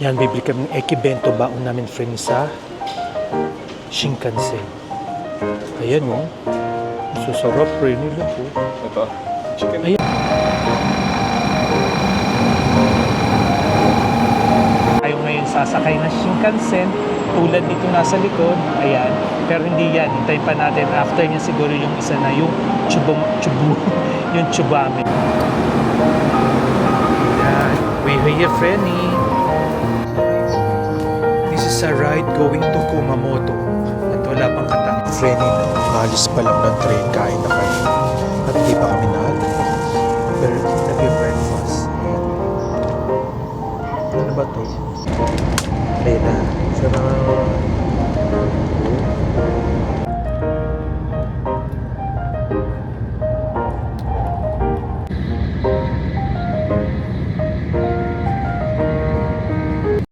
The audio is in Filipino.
Yan, bibili kami ng Ekibento baon namin friend sa Shinkansen. Ayan o. Susarap rin nila po. Ito, chicken. Ayan. Tayo ngayon sasakay na Shinkansen. Tulad dito nasa likod. Ayan. Pero hindi yan. Hintayin pa natin. After niya siguro yung isa na yung yung Tsubame. Ayan. We're here, Frenny. This is a ride going to Kumamoto. At wala pang katang. Frenny, alis pa lang ng train, kain na kayo. At hindi pa kami naalis. Pero nag-breakfast. Ano ba to? Ayun na. Sarap.